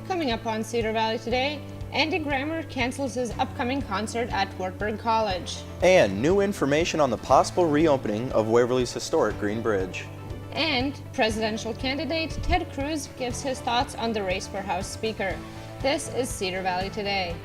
Coming up on Cedar Valley today, Andy Grammer cancels his upcoming concert at Wartburg College. And new information on the possible reopening of Waverly's historic Green Bridge. And presidential candidate Ted Cruz gives his thoughts on the race for House Speaker. This is Cedar Valley Today.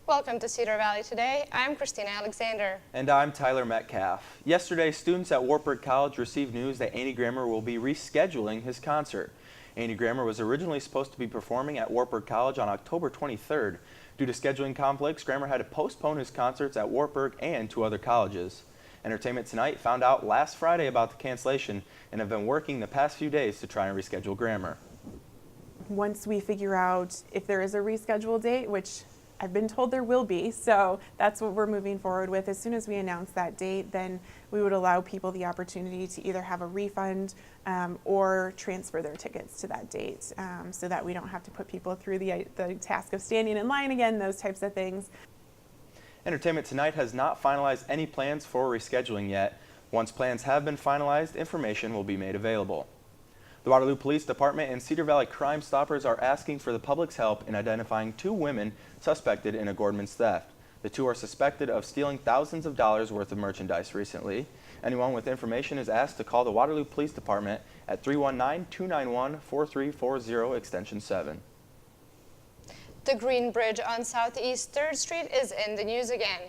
Welcome to Cedar Valley Today. I'm Christina Alexander. And I'm Tyler Metcalf. Yesterday, students at Wartburg College received news that Andy Grammer will be rescheduling his concert. Andy Grammer was originally supposed to be performing at Wartburg College on October 23rd. Due to scheduling conflicts, Grammer had to postpone his concerts at Wartburg and two other colleges. Entertainment Tonight found out last Friday about the cancellation and have been working the past few days to try and reschedule Grammer. Once we figure out if there is a reschedule date, which I've been told there will be, so that's what we're moving forward with. As soon as we announce that date, then we would allow people the opportunity to either have a refund or transfer their tickets to that date, so that we don't have to put people through the task of standing in line again, those types of things. Entertainment Tonight has not finalized any plans for rescheduling yet. Once plans have been finalized, information will be made available. The Waterloo Police Department and Cedar Valley Crime Stoppers are asking for the public's help in identifying two women suspected in a Gordman's theft. The two are suspected of stealing thousands of dollars worth of merchandise recently. Anyone with information is asked to call the Waterloo Police Department at 319-291-4340 extension 7. The Green Bridge on Southeast 3rd Street is in the news again.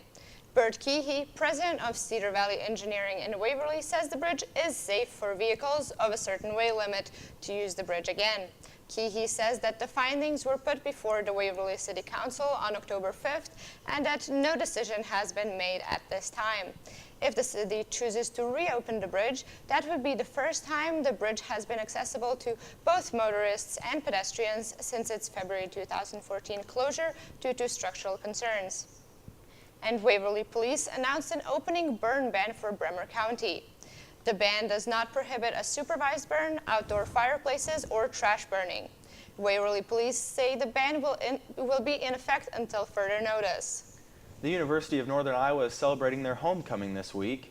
Bert Keehee, president of Cedar Valley Engineering in Waverly, says the bridge is safe for vehicles of a certain weight limit to use the bridge again. Keehee says that the findings were put before the Waverly City Council on October 5th and that no decision has been made at this time. If the city chooses to reopen the bridge, that would be the first time the bridge has been accessible to both motorists and pedestrians since its February 2014 closure due to structural concerns. And Waverly Police announced an opening burn ban for Bremer County. The ban does not prohibit a supervised burn, outdoor fireplaces, or trash burning. Waverly Police say the ban will be in effect until further notice. The University of Northern Iowa is celebrating their homecoming this week.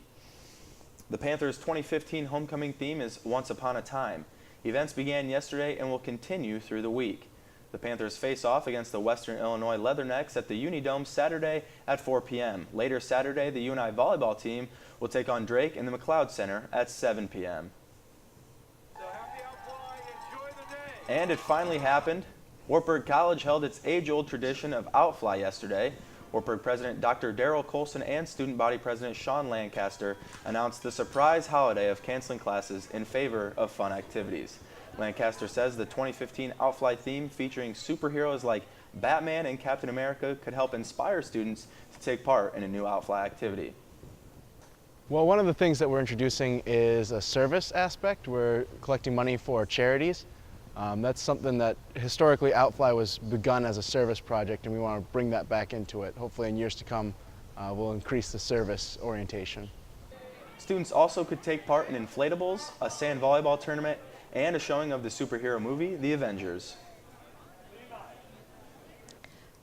The Panthers' 2015 homecoming theme is Once Upon a Time. Events began yesterday and will continue through the week. The Panthers face off against the Western Illinois Leathernecks at the Unidome Saturday at 4 p.m. Later Saturday, the UNI volleyball team will take on Drake in the McLeod Center at 7 p.m. And it finally happened. Wartburg College held its age-old tradition of Outfly yesterday. Wartburg President Dr. Darrell Colson and Student Body President Sean Lancaster announced the surprise holiday of canceling classes in favor of fun activities. Lancaster says the 2015 Outfly theme featuring superheroes like Batman and Captain America could help inspire students to take part in a new Outfly activity. Well, one of the things that we're introducing is a service aspect. We're collecting money for charities. That's something that historically Outfly was begun as a service project, and we want to bring that back into it. Hopefully in years to come, we'll increase the service orientation. Students also could take part in inflatables, a sand volleyball tournament, and a showing of the superhero movie, The Avengers.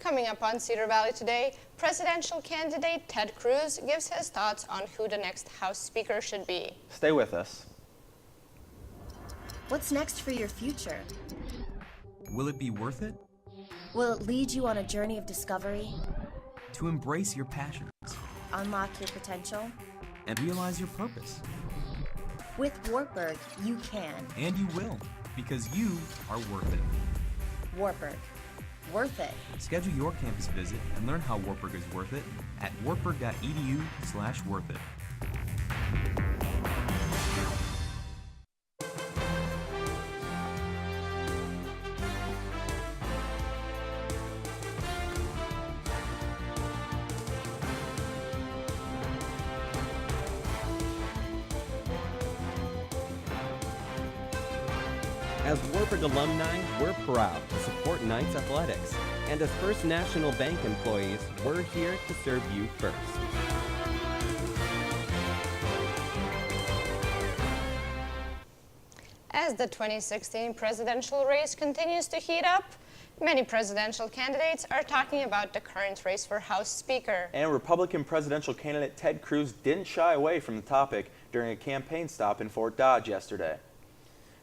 Coming up on Cedar Valley Today, presidential candidate Ted Cruz gives his thoughts on who the next House Speaker should be. Stay with us. What's next for your future? Will it be worth it? Will it lead you on a journey of discovery? To embrace your passions. Unlock your potential? And realize your purpose. With Wartburg, you can. And you will, because you are worth it. Wartburg. Worth it. Schedule your campus visit and learn how Wartburg is worth it at wartburg.edu/worthit. As Warburg alumni, we're proud to support Knights Athletics. And as First National Bank employees, we're here to serve you first. As the 2016 presidential race continues to heat up, many presidential candidates are talking about the current race for House Speaker. And Republican presidential candidate Ted Cruz didn't shy away from the topic during a campaign stop in Fort Dodge yesterday.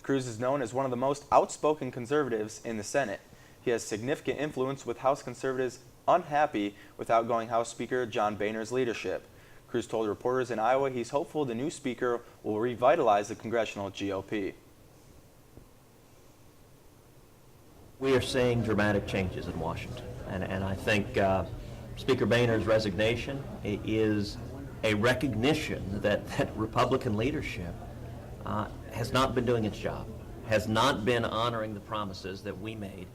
Cruz is known as one of the most outspoken conservatives in the Senate. He has significant influence with House conservatives unhappy with outgoing House Speaker John Boehner's leadership. Cruz told reporters in Iowa he's hopeful the new speaker will revitalize the congressional GOP. We are seeing dramatic changes in Washington, and I think Speaker Boehner's resignation is a recognition that Republican leadership has not been doing its job, has not been honoring the promises that we made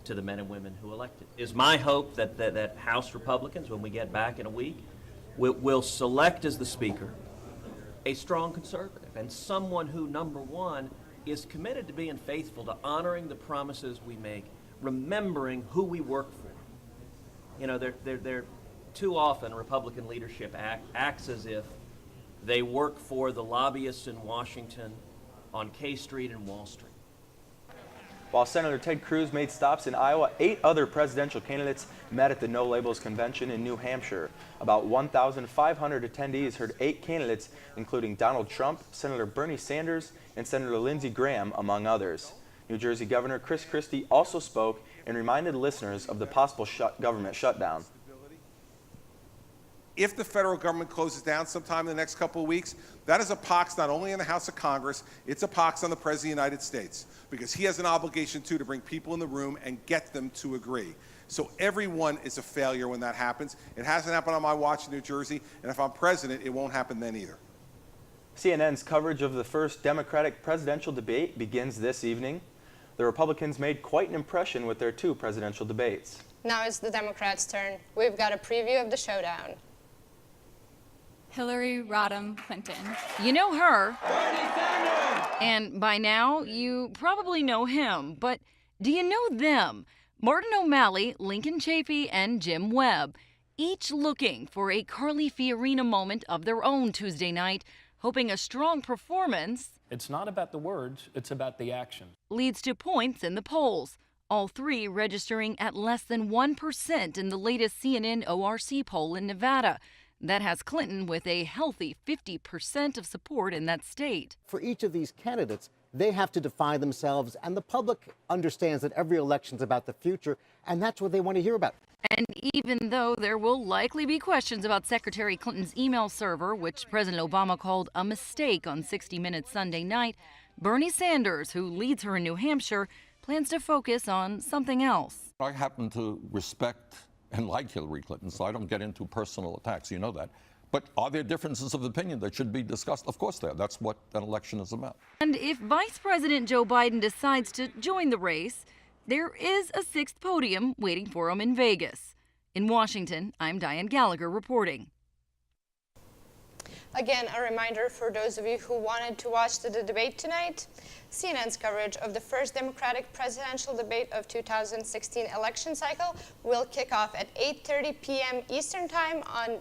to the men and women who elected. It's my hope that House Republicans, when we get back in a week, will select as the Speaker a strong conservative and someone who, number one, is committed to being faithful to honoring the promises we make, remembering who we work for. You know, they're too often Republican leadership acts as if they work for the lobbyists in Washington on K Street and Wall Street. While Senator Ted Cruz made stops in Iowa, 8 other presidential candidates met at the No Labels Convention in New Hampshire. About 1,500 attendees heard 8 candidates, including Donald Trump, Senator Bernie Sanders, and Senator Lindsey Graham, among others. New Jersey Governor Chris Christie also spoke and reminded listeners of the possible government shutdown. If the federal government closes down sometime in the next couple of weeks, that is a pox not only in the House of Congress, it's a pox on the President of the United States, because he has an obligation, too, to bring people in the room and get them to agree. So everyone is a failure when that happens. It hasn't happened on my watch in New Jersey, and if I'm president, it won't happen then either. CNN's coverage of the first Democratic presidential debate begins this evening. The Republicans made quite an impression with their 2 presidential debates. Now it's the Democrats' turn. We've got a preview of the showdown. Hillary Rodham Clinton. You know her. And by now, you probably know him. But do you know them? Martin O'Malley, Lincoln Chafee, and Jim Webb, each looking for a Carly Fiorina moment of their own Tuesday night, hoping a strong performance. It's not about the words, it's about the action. Leads to points in the polls. All 3 registering at less than 1% in the latest CNN ORC poll in Nevada. That has Clinton with a healthy 50% of support in that state. For each of these candidates, they have to define themselves, and the public understands that every election's about the future, and that's what they want to hear about. And even though there will likely be questions about Secretary Clinton's email server, which President Obama called a mistake on 60 Minutes Sunday night, Bernie Sanders, who leads her in New Hampshire, plans to focus on something else. I happen to respect and like Hillary Clinton, so I don't get into personal attacks, you know that. But are there differences of opinion that should be discussed? Of course there are. That's what an election is about. And if Vice President Joe Biden decides to join the race, there is a 6th podium waiting for him in Vegas. In Washington, I'm Diane Gallagher reporting. Again, a reminder for those of you who wanted to watch the debate tonight, CNN's coverage of the first Democratic presidential debate of 2016 election cycle will kick off at 8:30 p.m. Eastern Time on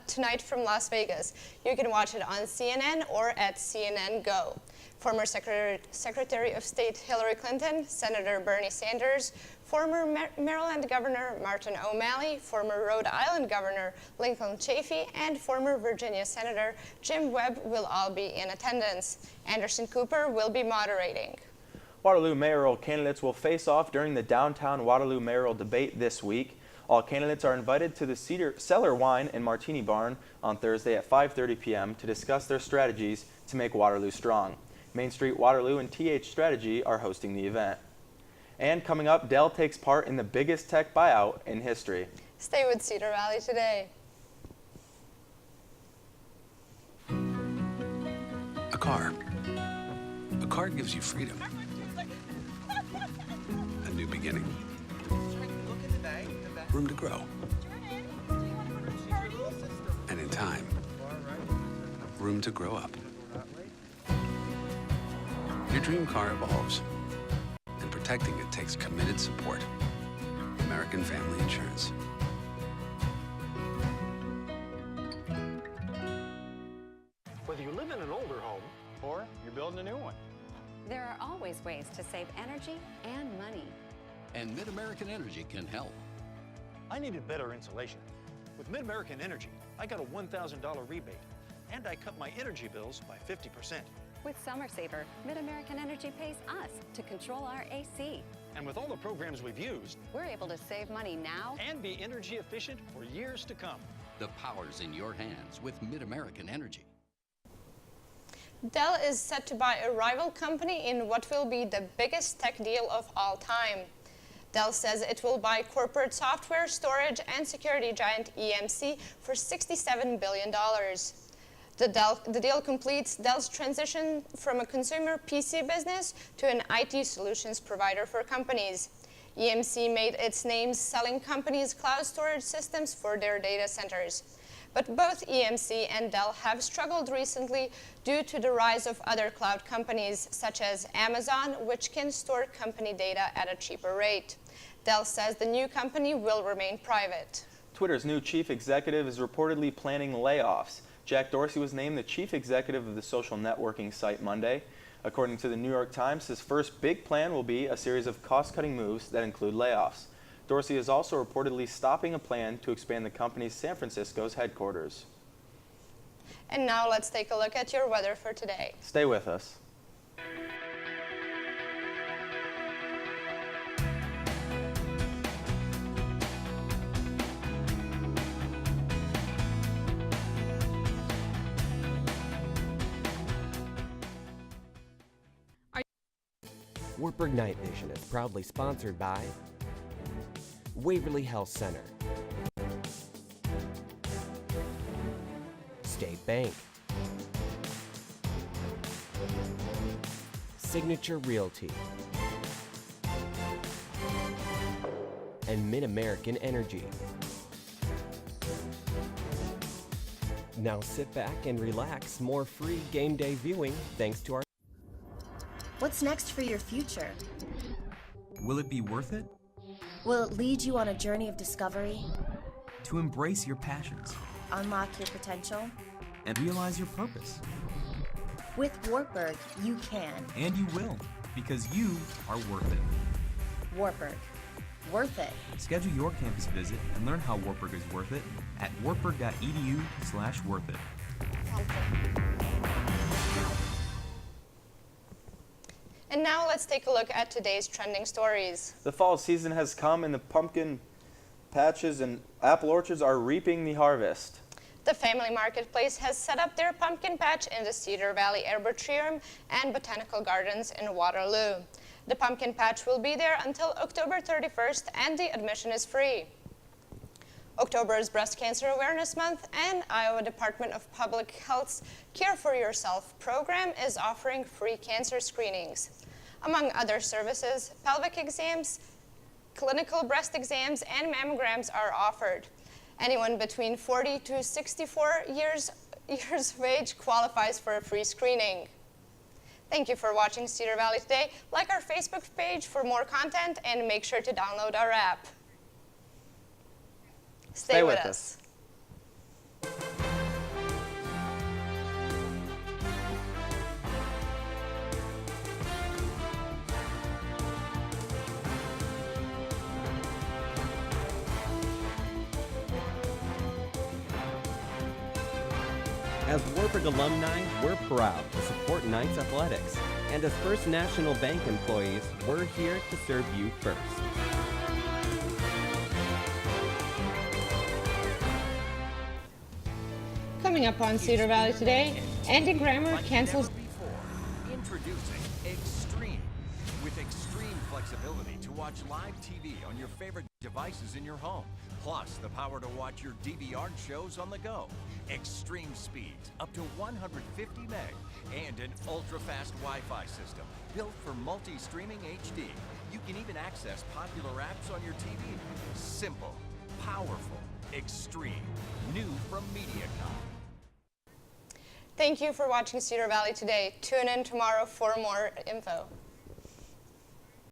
tonight from Las Vegas. You can watch it on CNN or at CNN Go. Former Secretary of State Hillary Clinton, Senator Bernie Sanders, former Maryland Governor Martin O'Malley, former Rhode Island Governor Lincoln Chafee, and former Virginia Senator Jim Webb will all be in attendance. Anderson Cooper will be moderating. Waterloo mayoral candidates will face off during the downtown Waterloo mayoral debate this week. All candidates are invited to the Cedar Cellar Wine and Martini Barn on Thursday at 5:30 p.m. to discuss their strategies to make Waterloo strong. Main Street Waterloo and TH Strategy are hosting the event. And coming up, Dell takes part in the biggest tech buyout in history. Stay with Cedar Valley Today. A car. A car gives you freedom. A new beginning. Room to grow. And in time, room to grow up. Your dream car evolves. protecting it takes committed support. American Family Insurance. Whether you live in an older home or you're building a new one, there are always ways to save energy and money. And Mid-American Energy can help. I needed better insulation. With Mid-American Energy, I got a $1,000 rebate, and I cut my energy bills by 50%. With Summer Saver, Mid-American Energy pays us to control our AC. And with all the programs we've used, we're able to save money now and be energy efficient for years to come. The power's in your hands with Mid-American Energy. Dell is set to buy a rival company in what will be the biggest tech deal of all time. Dell says it will buy corporate software, storage, and security giant EMC for $67 billion. The deal completes Dell's transition from a consumer PC business to an IT solutions provider for companies. EMC made its name selling companies cloud storage systems for their data centers. But both EMC and Dell have struggled recently due to the rise of other cloud companies, such as Amazon, which can store company data at a cheaper rate. Dell says the new company will remain private. Twitter's new chief executive is reportedly planning layoffs. Jack Dorsey was named the chief executive of the social networking site Monday. According to the New York Times, his first big plan will be a series of cost-cutting moves that include layoffs. Dorsey is also reportedly stopping a plan to expand the company's San Francisco's headquarters. And now let's take a look at your weather for today. Stay with us. Wartburg Night Vision is proudly sponsored by Waverly Health Center, State Bank, Signature Realty, and Mid-American Energy. Now sit back and relax. More free game day viewing thanks to our... What's next for your future? Will it be worth it? Will it lead you on a journey of discovery? To embrace your passions. Unlock your potential? And realize your purpose. With Wartburg, you can. And you will, because you are worth it. Wartburg. Worth it. Schedule your campus visit and learn how Wartburg is worth it at wartburg.edu/worthit. And now let's take a look at today's trending stories. The fall season has come and the pumpkin patches and apple orchards are reaping the harvest. The Family Marketplace has set up their pumpkin patch in the Cedar Valley Arboretum and Botanical Gardens in Waterloo. The pumpkin patch will be there until October 31st and the admission is free. October is Breast Cancer Awareness Month, and Iowa Department of Public Health's Care for Yourself program is offering free cancer screenings. Among other services, pelvic exams, clinical breast exams, and mammograms are offered. Anyone between 40 to 64 years of age qualifies for a free screening. Thank you for watching Cedar Valley Today. Like our Facebook page for more content and make sure to download our app. Stay with us. As Wartburg alumni, we're proud to support Knights Athletics. And as First National Bank employees, we're here to serve you first. Coming up on Cedar Valley Today, Andy Grammer cancels. Introducing Extreme. With extreme flexibility to watch live TV on your favorite devices in your home. Plus the power to watch your DVR shows on the go. Extreme speeds up to 150 meg and an ultra-fast Wi-Fi system built for multi-streaming HD. You can even access popular apps on your TV. Simple, powerful, extreme. New from MediaCom. Thank you for watching Cedar Valley Today. Tune in tomorrow for more info.